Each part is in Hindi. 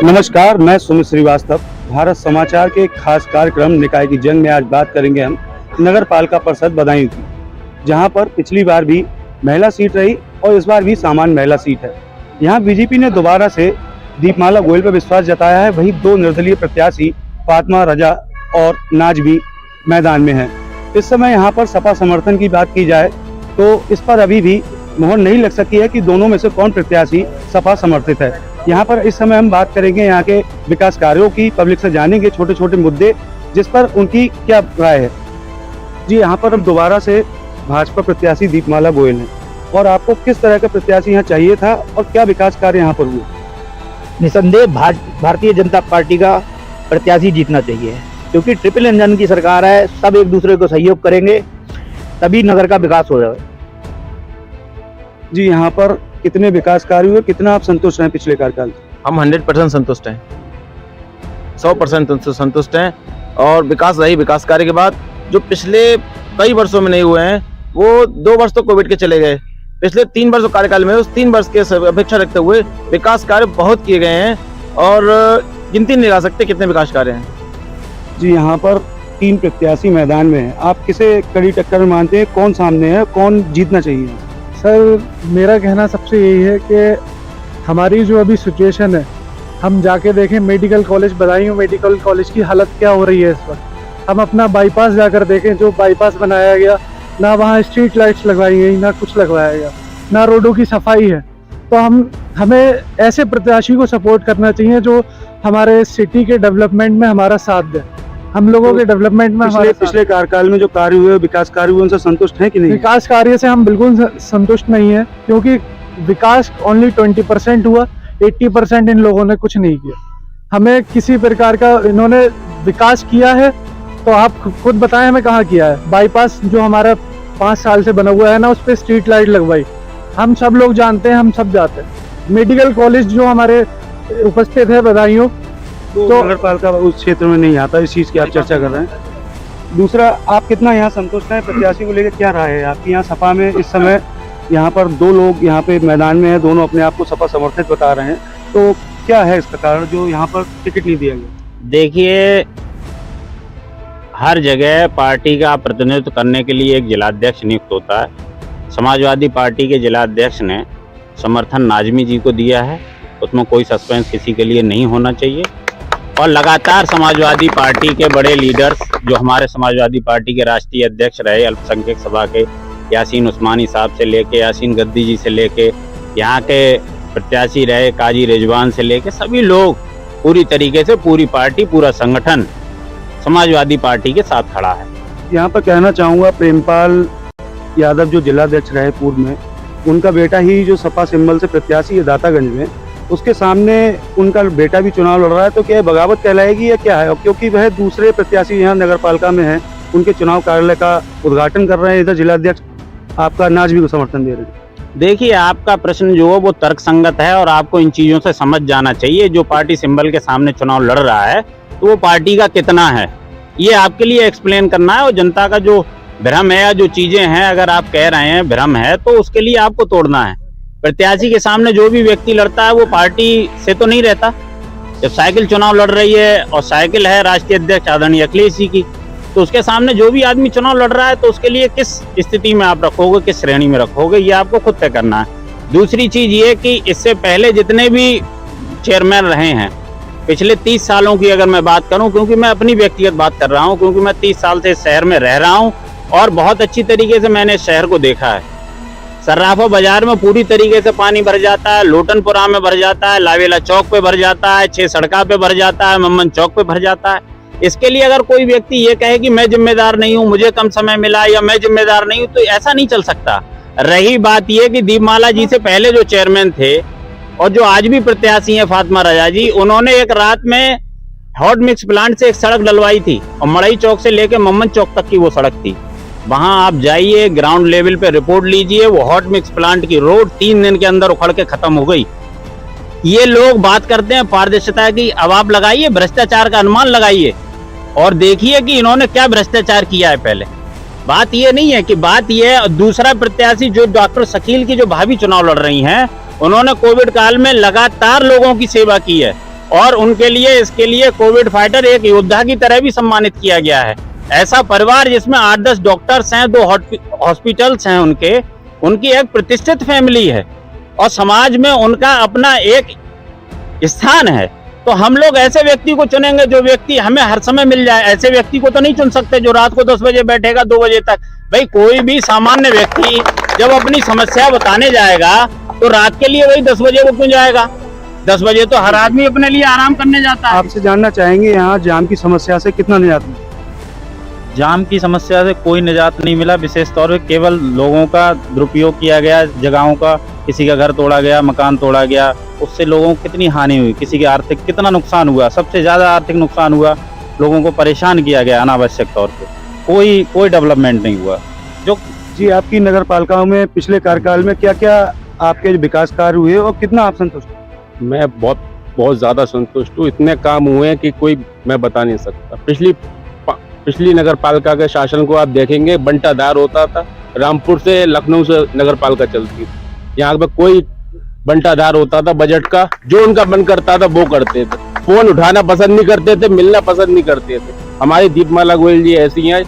नमस्कार, मैं सुमित श्रीवास्तव। भारत समाचार के एक खास कार्यक्रम निकाय की जंग में आज बात करेंगे हम नगर पालिका परिषद बदायूं की, जहां पर पिछली बार भी महिला सीट रही और इस बार भी सामान्य महिला सीट है। यहां बीजेपी ने दोबारा से दीपमाला गोयल पर विश्वास जताया है। वहीं दो निर्दलीय प्रत्याशी फातिमा रजा और नाज भी मैदान में हैं। इस समय यहां पर सपा समर्थन की बात की जाए तो इस पर अभी भी मोहर नहीं लग सकी है कि दोनों में से कौन प्रत्याशी सपा समर्थित है। यहाँ पर इस समय हम बात करेंगे यहाँ के विकास कार्यों की, पब्लिक से जानेंगे छोटे छोटे मुद्दे जिस पर उनकी क्या राय है। जी, यहाँ पर अब दोबारा से भाजपा प्रत्याशी दीपमाला गोयल है और आपको किस तरह का प्रत्याशी यहाँ चाहिए था और क्या विकास कार्य यहाँ पर हुए? निसंदेह भारतीय जनता पार्टी का प्रत्याशी जीतना चाहिए, क्योंकि ट्रिपल इंजन की सरकार है। सब एक दूसरे को सहयोग करेंगे तभी नगर का विकास हो जाए। जी, यहाँ पर कितने विकास कार्य हुए, कितना आप संतुष्ट हैं पिछले कार्यकाल? हम 100% संतुष्ट हैं, 100% संतुष्ट हैं। और विकास कार्य के बाद जो पिछले कई वर्षों में नहीं हुए हैं, वो 2 वर्ष तो कोविड के चले गए। पिछले 3 वर्षों कार्यकाल में उस 3 वर्ष के अपेक्षा रखते हुए विकास कार्य बहुत किए गए हैं और गिनती नहीं लगा सकते कितने विकास कार्य हैं। जी, यहाँ पर 3 प्रत्याशी मैदान में है, आप किसे कड़ी टक्कर में मानते हैं? कौन सामने है, कौन जीतना चाहिए? सर, मेरा कहना सबसे यही है कि हमारी जो अभी सिचुएशन है, हम जाके देखें medical college Budaun medical college की हालत क्या हो रही है इस वक्त। हम अपना बाईपास जाकर देखें, जो बाईपास बनाया गया, ना वहाँ स्ट्रीट लाइट्स लगवाई गई, ना कुछ लगवाया गया, ना रोडों की सफाई है। तो हमें ऐसे प्रत्याशी को सपोर्ट करना चाहिए जो हमारे सिटी के डेवलपमेंट में हमारा साथ दे, हम लोगों के डेवलपमेंट में पिछले कार्यकाल में जो कार्य हुए, विकास कार्य हुए, उनसे संतुष्ट हैं कि नहीं? विकास कार्य से हम बिल्कुल संतुष्ट नहीं है, क्योंकि विकास ओनली 20% हुआ, 80% इन लोगों ने कुछ नहीं किया। हमें किसी प्रकार का इन्होंने विकास किया है तो आप खुद बताएं हमें कहाँ किया है। बाईपास जो हमारा 5 साल से बना हुआ है ना, उस पर स्ट्रीट लाइट लगवाई, हम सब लोग जानते हैं, हम सब जाते हैं। मेडिकल कॉलेज जो हमारे उपस्थित है बदायूं, तो नगर पालिका उस क्षेत्र में नहीं आता, इस चीज की आप चर्चा कर रहे हैं। दूसरा, आप कितना यहाँ संतुष्ट हैं? प्रत्याशी को लेकर क्या राय है आपकी? यहाँ सपा में इस समय यहाँ पर 2 लोग यहाँ पे मैदान में हैं, दोनों अपने आप को सपा समर्थित बता रहे हैं, तो क्या है इसका कारण जो यहाँ पर टिकट नहीं दिया गया? देखिए, हर जगह पार्टी का प्रतिनिधित्व करने के लिए एक जिलाध्यक्ष नियुक्त होता है। समाजवादी पार्टी के जिलाध्यक्ष ने समर्थन नाजमी जी को दिया है, उसमें कोई सस्पेंस किसी के लिए नहीं होना चाहिए। और लगातार समाजवादी पार्टी के बड़े लीडर्स, जो हमारे समाजवादी पार्टी के राष्ट्रीय अध्यक्ष रहे अल्पसंख्यक सभा के यासीन उस्मानी साहब से लेके यासीन गद्दी जी से लेके यहाँ के प्रत्याशी रहे काजी रिजवान से लेके सभी लोग पूरी तरीके से पूरी पार्टी, पूरा संगठन समाजवादी पार्टी के साथ खड़ा है। यहाँ पर कहना चाहूँगा, प्रेमपाल यादव जो जिलाध्यक्ष रहे पूर्व में, उनका बेटा ही जो सपा सिंबल से प्रत्याशी है दातागंज में, उसके सामने उनका बेटा भी चुनाव लड़ रहा है, तो क्या बगावत कहलाएगी या क्या है? और क्योंकि वह दूसरे प्रत्याशी यहाँ नगर पालिका में है, उनके चुनाव कार्यालय का उद्घाटन कर रहे हैं, इधर जिलाध्यक्ष आपका नाज भी को समर्थन दे रहे हैं। देखिए, आपका प्रश्न जो है वो तर्कसंगत है और आपको इन चीज़ों से समझ जाना चाहिए। जो पार्टी सिंबल के सामने चुनाव लड़ रहा है तो वो पार्टी का कितना है, ये आपके लिए एक्सप्लेन करना है। और जनता का जो भ्रम है या जो चीज़ें हैं, अगर आप कह रहे हैं भ्रम है, तो उसके लिए आपको तोड़ना है। प्रत्याशी के सामने जो भी व्यक्ति लड़ता है वो पार्टी से तो नहीं रहता। जब साइकिल चुनाव लड़ रही है और साइकिल है राष्ट्रीय अध्यक्ष आदरणीय अखिलेश जी की, तो उसके सामने जो भी आदमी चुनाव लड़ रहा है तो उसके लिए किस स्थिति में आप रखोगे, किस श्रेणी में रखोगे, ये आपको खुद तय करना है। दूसरी चीज ये कि इससे पहले जितने भी चेयरमैन रहे हैं पिछले 30 सालों की अगर मैं बात करूं, क्योंकि मैं अपनी व्यक्तिगत बात कर रहा हूं, क्योंकि मैं 30 साल से इस शहर में रह रहा हूं और बहुत अच्छी तरीके से मैंने इस शहर को देखा है। सर्राफा बाजार में पूरी तरीके से पानी भर जाता है, लोटनपुरा में भर जाता है, लावेला चौक पे भर जाता है, 6 सड़का पे भर जाता है, मम्मन चौक पे भर जाता है। इसके लिए अगर कोई व्यक्ति ये कहे कि मैं जिम्मेदार नहीं हूँ, मुझे कम समय मिला या मैं जिम्मेदार नहीं हूँ, तो ऐसा नहीं चल सकता। रही बात ये कि दीपमाला जी से पहले जो चेयरमैन थे और जो आज भी प्रत्याशी हैं फातिमा रजा जी, उन्होंने एक रात में हॉट मिक्स प्लांट से एक सड़क डलवाई थी और मड़ई चौक से लेके मम्मन चौक तक की वो सड़क थी। वहां आप जाइए, ग्राउंड लेवल पे रिपोर्ट लीजिए, वो हॉट मिक्स प्लांट की रोड 3 दिन के अंदर उखड़ के खत्म हो गई। ये लोग बात करते हैं पारदर्शिता की, अब आप लगाइए भ्रष्टाचार का अनुमान लगाइए और देखिए कि इन्होंने क्या भ्रष्टाचार किया है। पहले बात ये नहीं है कि बात ये है। दूसरा प्रत्याशी जो डॉक्टर शकील की जो भाभी चुनाव लड़ रही हैं, उन्होंने कोविड काल में लगातार लोगों की सेवा की है। और उनके लिए इसके लिए कोविड फाइटर एक योद्धा की तरह भी सम्मानित किया गया है। ऐसा परिवार जिसमें 8-10 डॉक्टर्स हैं, 2 हॉस्पिटल्स हैं, उनकी एक प्रतिष्ठित फैमिली है और समाज में उनका अपना एक स्थान है। तो हम लोग ऐसे व्यक्ति को चुनेंगे जो व्यक्ति हमें हर समय मिल जाए। ऐसे व्यक्ति को तो नहीं चुन सकते जो रात को 10 बजे बैठेगा 2 बजे तक। भाई कोई भी सामान्य व्यक्ति जब अपनी समस्या बताने जाएगा तो रात के लिए वही 10 बजे को क्यों जाएगा? 10 बजे तो हर आदमी अपने लिए आराम करने जाता है। आपसे जानना चाहेंगे यहाँ जाम की समस्या से कितना निजात मिला? जाम की समस्या से कोई निजात नहीं मिला। विशेष तौर पे केवल लोगों का दुरुपयोग किया गया, जगहों का, किसी का घर तोड़ा गया, मकान तोड़ा गया, उससे लोगों को कितनी हानि हुई, किसी के आर्थिक कितना नुकसान हुआ। सबसे ज्यादा आर्थिक नुकसान हुआ, लोगों को परेशान किया गया अनावश्यक तौर पे। कोई डेवलपमेंट नहीं हुआ। जो जी, आपकी नगर पालिकाओं में पिछले कार्यकाल में क्या क्या आपके विकास कार्य हुए और कितना आप संतुष्ट हैं? मैं बहुत ज़्यादा संतुष्ट हूँ। इतने काम हुए हैं कि कोई मैं बता नहीं सकता। पिछली नगर पालिका के शासन को आप देखेंगे, बंटाधार होता था, रामपुर से लखनऊ से नगर पालिका चलती थी। यहाँ पे कोई बंटाधार होता था बजट का, जो उनका मन करता था वो करते थे। फोन उठाना पसंद नहीं करते थे, मिलना पसंद नहीं करते थे। हमारी दीपमाला गोयल जी ऐसी हैं,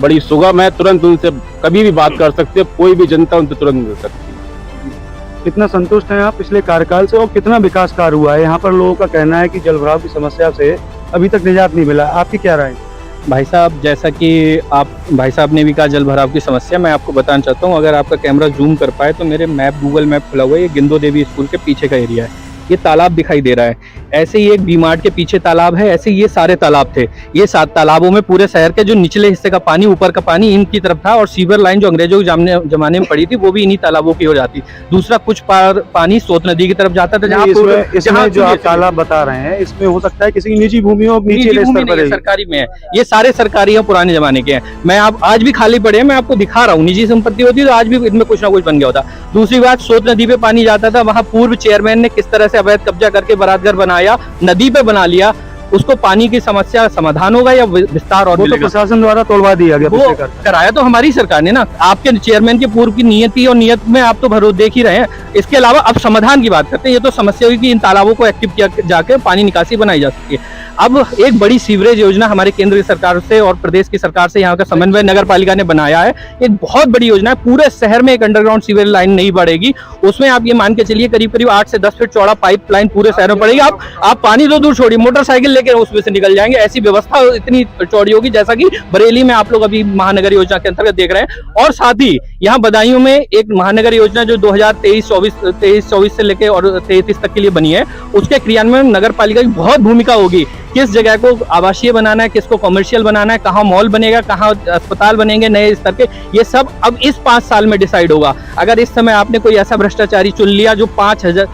बड़ी सुगम है, तुरंत उनसे कभी भी बात कर सकते, कोई भी जनता उनसे तुरंत मिल सकती है। कितना संतुष्ट हैं आप पिछले कार्यकाल से और कितना विकास कार्य हुआ है? यहाँ पर लोगों का कहना है कि जलभराव की समस्या से अभी तक निजात नहीं मिला। आपकी क्या राय है? भाई साहब, जैसा कि भाई साहब ने भी कहा जलभराव की समस्या, मैं आपको बताना चाहता हूँ। अगर आपका कैमरा जूम कर पाए तो मेरे गूगल मैप खुला हुआ है। ये गिंदो देवी स्कूल के पीछे का एरिया है। ये तालाब दिखाई दे रहा है। ऐसे ही एक बीमार्ट के पीछे तालाब है, ऐसे ये सारे तालाब थे। ये 7 तालाबों में पूरे शहर के जो निचले हिस्से का पानी, ऊपर का पानी इनकी तरफ था और सीवर लाइन जो अंग्रेजों के जमाने में पड़ी थी वो भी इन्हीं तालाबों की हो जाती। दूसरा कुछ पानी सोत नदी की तरफ जाता था। जहाँ इसमें जो आप तालाब बता रहे हैं, इसमें हो सकता है किसी की निजी भूमि हो, नीचे स्तर पर सरकारी में है। ये सारे सरकारी है, पुराने जमाने के हैं। मैं आज भी खाली पड़े हैं, मैं आपको दिखा रहा हूँ। निजी संपत्ति होती तो आज भी इनमें कुछ ना कुछ बन गया होता। दूसरी बात, सोत नदी पे पानी जाता था, वहाँ पूर्व चेयरमैन ने किस तरह से अवैध कब्जा करके बारातघर बनाया, नदी पे बना लिया। उसको पानी की समस्या समाधान होगा या विस्तार और वो तो प्रशासन द्वारा तोड़वा दिया गया। वो कराया तो हमारी सरकार ने ना। आपके चेयरमैन के पूर्व की नियति और नियत में आप तो भरोसा देख ही रहे हैं। इसके अलावा अब समाधान की बात करते हैं। ये तो समस्या हुई कि इन तालाबों को एक्टिव किया जाके पानी निकासी बनाई जा सकती है। अब एक बड़ी सीवरेज योजना हमारे केंद्र सरकार से और प्रदेश की सरकार से यहाँ का समन्वय नगर पालिका ने बनाया है। एक बहुत बड़ी योजना है। पूरे शहर में एक अंडरग्राउंड सीवरेज लाइन नहीं बढ़ेगी। उसमें आप ये मान के चलिए करीब 8 से 10 फीट चौड़ा पाइप लाइन पूरे शहर में पड़ेगी। आप पानी तो दूर छोड़िए, मोटरसाइकिल लेकर उसमें से निकल जाएंगे। ऐसी व्यवस्था इतनी चौड़ी होगी जैसा कि बरेली में आप लोग अभी महानगर योजना के अंतर्गत देख रहे हैं। और साथ ही यहाँ बदायूं में एक महानगर योजना जो 2023-24 से लेकर और 33 तक के लिए बनी है, उसके क्रियान्वयन में नगर पालिका की बहुत भूमिका होगी। किस जगह को आवासीय बनाना है, किसको कमर्शियल बनाना है, कहाँ मॉल बनेगा, कहाँ अस्पताल बनेंगे नए स्तर के, ये सब अब इस 5 साल में डिसाइड होगा। अगर इस समय आपने कोई ऐसा भ्रष्टाचारी चुन लिया जो 5000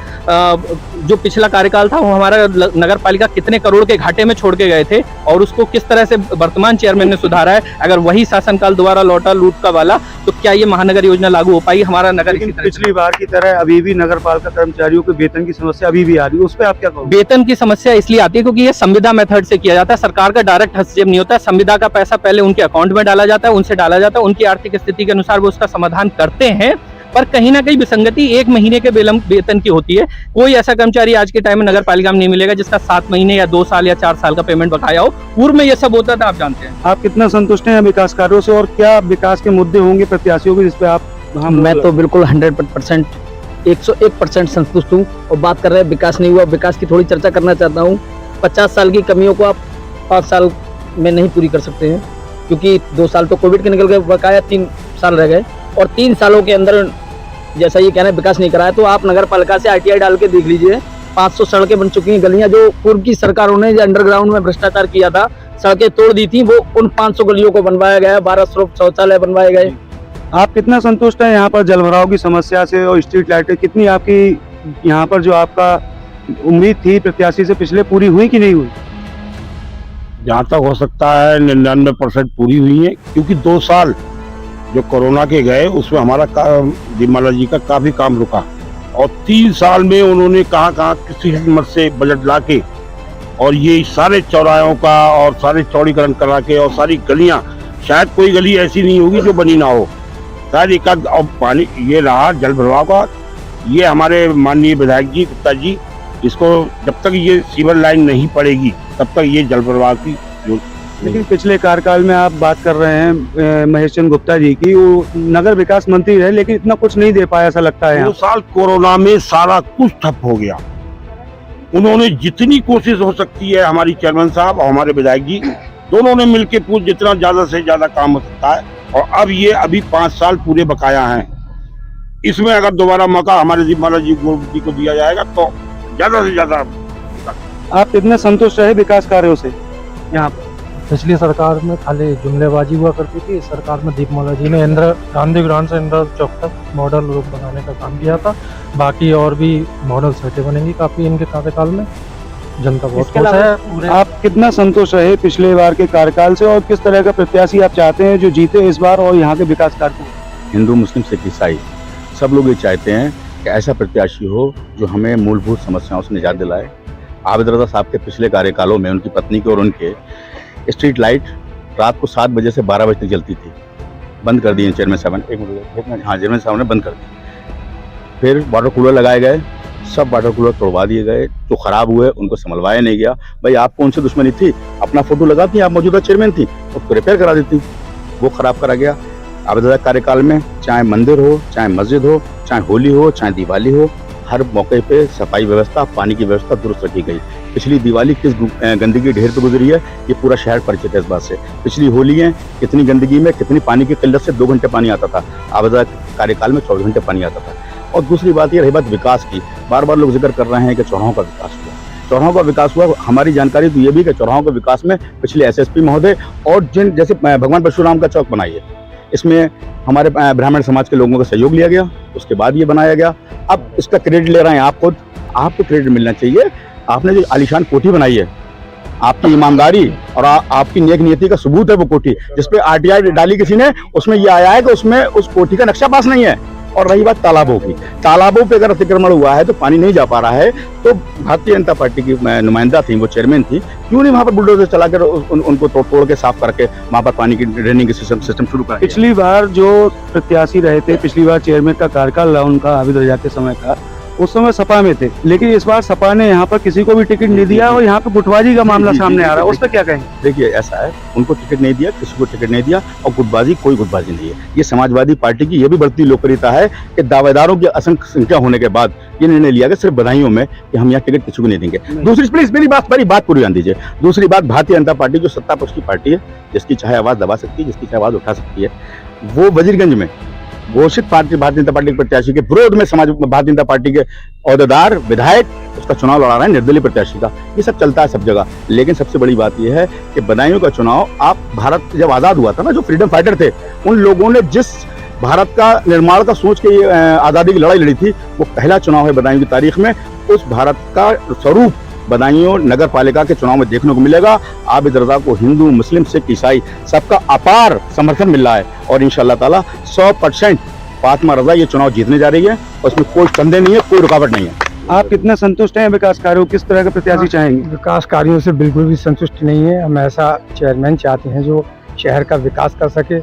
जो पिछला कार्यकाल था वो हमारा नगर पालिका कितने करोड़ के घाटे में छोड़ के गए थे और उसको किस तरह से वर्तमान चेयरमैन ने सुधारा है, अगर वही शासनकाल दोबारा लौटा लूट का वाला, तो क्या ये महानगर योजना लागू हो पाई? हमारा नगर पिछली बार की तरह अभी भी नगर पालिका कर्मचारियों के वेतन की समस्या अभी भी आ रही है, उस पर आप क्या कहोगे? वेतन की समस्या इसलिए आती है क्योंकि ये संविदा मेथड से किया जाता है। सरकार का डायरेक्ट हस्तक्षेप नहीं होता है। संविदा का पैसा पहले उनके अकाउंट में डाला जाता है, उनसे डाला जाता है, उनकी आर्थिक स्थिति के अनुसार वो उसका समाधान करते हैं। पर कहीं ना कहीं विसंगति 1 महीने के वेतन की होती है। कोई ऐसा कर्मचारी आज के टाइम में नगर पालिका में नहीं मिलेगा जिसका 7 महीने या 2 साल या 4 साल का पेमेंट बकाया हो। पूर्व में ये सब होता था, आप जानते हैं। आप कितना संतुष्ट हैं विकास कार्यों से और क्या विकास के मुद्दे होंगे प्रत्याशियों के जिस पे आप? मैं तो बिल्कुल 100% 101% संतुष्ट हूँ। और बात कर रहे हैं विकास नहीं हुआ, विकास की थोड़ी चर्चा करना चाहता हूँ। 50 साल की कमियों को आप 5 साल में नहीं पूरी कर सकते हैं, क्योंकि 2 साल तो कोविड के निकल गए, बकाया 3 साल रह गए। और 3 सालों के अंदर जैसा ये कहना है विकास नहीं कराया, तो आप नगर पालिका से RTI डाल के देख लीजिए। 500 सड़कें बन चुकी हैं। गलियां जो पूर्व की सरकारों ने अंडरग्राउंड में भ्रष्टाचार किया था, सड़कें तोड़ दी थी, वो उन 500 गलियों को बनवाया गया। 1200 शौचालय बनवाए गए। आप कितना संतुष्ट हैं यहाँ पर जलभराव की समस्या से और स्ट्रीट लाइटें कितनी आपकी यहाँ पर जो आपका उम्मीद थी प्रत्याशी से पिछले पूरी हुई कि नहीं हुई? जहाँ तक हो सकता है 99% पूरी हुई है, क्योंकि 2 साल जो कोरोना के गए उसमें हमारा दीपमाला जी का काफी काम रुका और 3 साल में उन्होंने कहाँ किसी हिम्मत से बजट ला के और ये सारे चौराहों का और सारे चौड़ीकरण करा के और सारी गलियां, शायद कोई गली ऐसी नहीं होगी जो बनी ना हो। शायद एक और पानी ये रहा जल भराव का, ये हमारे माननीय विधायक जी गुप्ता जी इसको जब तक ये सीवर लाइन नहीं पड़ेगी तब तक ये जल प्रवाह की लेकिन पिछले कार्यकाल में आप बात कर रहे हैं महेश चंद्र गुप्ता जी की, वो नगर विकास मंत्री रहे लेकिन इतना कुछ नहीं दे पाया ऐसा लगता है। 2 साल कोरोना में सारा कुछ ठप हो गया। उन्होंने जितनी कोशिश हो सकती है, हमारी चेयरमैन साहब और हमारे विधायक जी दोनों ने मिलकर पूछ जितना ज्यादा से ज्यादा काम हो सकता है, और अब ये अभी 5 साल पूरे बकाया हैं। इसमें अगर दोबारा मौका हमारे दीपमाला जी गोल्ड को दिया जाएगा तो ज्यादा से ज्यादा। आप कितने संतुष्ट रहे विकास कार्यों से यहाँ पर? पिछली सरकार में खाली जुमलेबाजी हुआ करती थी। इस सरकार में दीपमाला जी ने गांधी ग्राउंड से इंदिरा चौक तक मॉडल रोड बनाने का काम किया था। बाकी और भी मॉडल सड़कें बनेंगी काफी इनके कार्यकाल में। जनता बहुत खुश है। आप कितना संतुष्ट रहे पिछले बार के कार्यकाल से और किस तरह का प्रत्याशी आप चाहते हैं जो जीते इस बार और यहाँ के विकास कार्य? हिंदू, मुस्लिम, सिख, ईसाई सब लोग ये चाहते हैं कि ऐसा प्रत्याशी हो जो हमें मूलभूत समस्याओं से निजात दिलाए। आबिद रजा साहब के पिछले कार्यकालों में उनकी पत्नी के और उनके स्ट्रीट लाइट रात को 7 बजे से 12 बजे तक जलती थी, बंद कर दी चेयरमैन साहब ने। हाँ, चेयरमैन साहब ने बंद कर दी। फिर वाटर कूलर लगाए गए, सब वाटर कूलर तोड़वा दिए गए, जो खराब हुए उनको संभलवाया नहीं गया। भाई आपको उनसे दुश्मनी थी, अपना फोटो लगाती, आप मौजूदा चेयरमैन थी, उसको रिपेयर करा देती, वो खराब करा गया। आबिद रजा कार्यकाल में चाहे मंदिर हो, चाहे मस्जिद हो, चाहे होली हो, चाहे दिवाली हो, हर मौके पे सफाई व्यवस्था, पानी की व्यवस्था दुरुस्त रखी गई। पिछली दिवाली किस गंदगी ढेर पे गुजरी है ये पूरा शहर परिचित है इस बात से। पिछली होली है कितनी गंदगी में, कितनी पानी की किल्लत से 2 घंटे पानी आता था, आबिद रजा कार्यकाल में 24 घंटे पानी आता था। और दूसरी बात ये रही बात विकास की, बार बार लोग जिक्र कर रहे हैं कि चौराहों का विकास हुआ। चौराहों का विकास हुआ, हमारी जानकारी तो ये भी कि चौराहों के विकास में पिछले SSP महोदय और जिन जैसे भगवान परशुराम का चौक बनाई है, इसमें हमारे ब्राह्मण समाज के लोगों का सहयोग लिया गया, उसके बाद ये बनाया गया। अब इसका क्रेडिट ले रहे हैं आप खुद, आपको क्रेडिट मिलना चाहिए। आपने जो आलीशान कोठी बनाई है, आपकी ईमानदारी और आपकी नेक नियति का सबूत है वो कोठी, जिसपे RTI डाली किसी ने, उसमें ये आया है कि उसमें उस कोठी का नक्शा पास नहीं है। और रही बात तालाबों की, तालाबों पे अगर अतिक्रमण हुआ है तो पानी नहीं जा पा रहा है, तो भारतीय जनता पार्टी की नुमाइंदा थी, वो चेयरमैन थी, क्यों नहीं वहाँ पर बुलडोजर चलाकर उनको तोड़ के साफ करके वहाँ पर पानी की ड्रेनिंग सिस्टम शुरू करा? पिछली बार जो प्रत्याशी रहे थे, पिछली बार चेयरमैन का कार्यकाल रहा उनका आबिद रजा के समय का, उस समय सपा में थे, लेकिन इस बार सपा ने यहाँ पर किसी को भी टिकट नहीं दिया और यहाँ पे गुटबाजी का मामला सामने आ रहा है, उस पर क्या कहेंगे? देखिए ऐसा है, उनको टिकट नहीं दिया, किसी को टिकट नहीं दिया, और गुटबाजी कोई गुटबाजी नहीं है। ये समाजवादी पार्टी की ये भी बढ़ती लोकप्रियता है कि दावेदारों की असंख्य संख्या होने के बाद ये निर्णय लिया गया सिर्फ बधाइयों में कि हम यहाँ टिकट किसी को नहीं देंगे। दूसरी प्लीज मेरी बात पूरी ध्यान दीजिए। दूसरी बात, भारतीय जनता पार्टी जो सत्ता पक्ष की पार्टी है, जिसकी चाहे आवाज दबा सकती है, जिसकी चाहे आवाज उठा सकती है, वो वजीरगंज में घोषित भारतीय जनता पार्टी के प्रत्याशी के विरोध में भारतीय जनता पार्टी के ओहदेदार विधायक उसका चुनाव लड़ा रहे हैं, निर्दलीय प्रत्याशी का। ये सब चलता है सब जगह, लेकिन सबसे बड़ी बात यह है कि बदायूं का चुनाव, आप भारत जब आजाद हुआ था ना, जो फ्रीडम फाइटर थे, उन लोगों ने जिस भारत का निर्माण का सोच के आजादी की लड़ाई लड़ी थी, वो पहला चुनाव है बदायूं की तारीख में। उस भारत का स्वरूप बदायूं नगर पालिका के चुनाव में देखने को मिलेगा। आबिद रजा को हिंदू, मुस्लिम, सिख, ईसाई सबका अपार समर्थन मिल रहा है, और इंशाअल्लाह ताला 100% फातिमा रजा ये चुनाव जीतने जा रही है, और उसमें कोई संदेह नहीं है, कोई रुकावट नहीं है। आप कितना संतुष्ट हैं विकास कार्यों, किस तरह का प्रत्याशी चाहेंगे? विकास कार्यों से बिल्कुल भी संतुष्ट नहीं है। हम ऐसा चेयरमैन चाहते हैं जो शहर का विकास कर सके,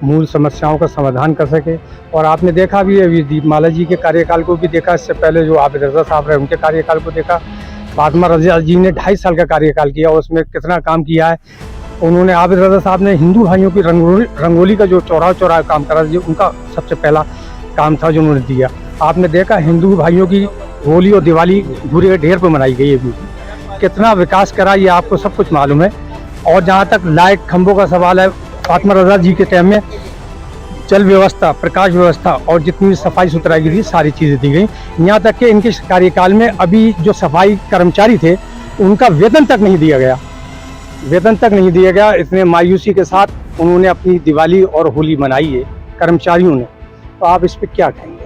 मूल समस्याओं का समाधान कर सके। और आपने देखा भी है, दीपमाला जी के कार्यकाल को भी देखा, इससे पहले जो आबिद रजा साहब रहे उनके कार्यकाल को देखा। फातिमा रजा जी ने 2.5 साल का कार्यकाल किया और उसमें कितना काम किया है उन्होंने। आबिद रजा साहब ने हिंदू भाइयों की रंगोली का जो चौराहा काम करा, जो उनका सबसे पहला काम था जो उन्होंने दिया। आपने देखा हिंदू भाइयों की होली और दिवाली पूरे ढेर पर मनाई गई है, कितना विकास करा ये आपको सब कुछ मालूम है। और जहाँ तक लाइट खंभों का सवाल है, फातिमा रजा जी के टाइम में जल व्यवस्था, प्रकाश व्यवस्था और जितनी भी सफाई सुथराई की थी सारी चीज़ें दी गई। यहाँ तक कि इनके कार्यकाल में अभी जो सफाई कर्मचारी थे उनका वेतन तक नहीं दिया गया, वेतन तक नहीं दिया गया। इतने मायूसी के साथ उन्होंने अपनी दिवाली और होली मनाई है कर्मचारियों ने। तो आप इस पर क्या कहेंगे?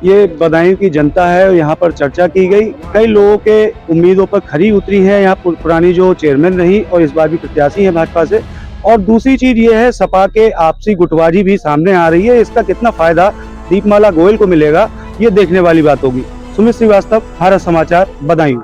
ये बदायूं की जनता है, यहाँ पर चर्चा की गई, कई लोगों के उम्मीदों पर खरी उतरी है। यहाँ पुरानी जो चेयरमैन रही और इस बार भी प्रत्याशी है भाजपा से। और दूसरी चीज ये है, सपा के आपसी गुटबाजी भी सामने आ रही है। इसका कितना फायदा दीपमाला गोयल को मिलेगा, ये देखने वाली बात होगी। सुमित श्रीवास्तव, भारत समाचार, बदायूं।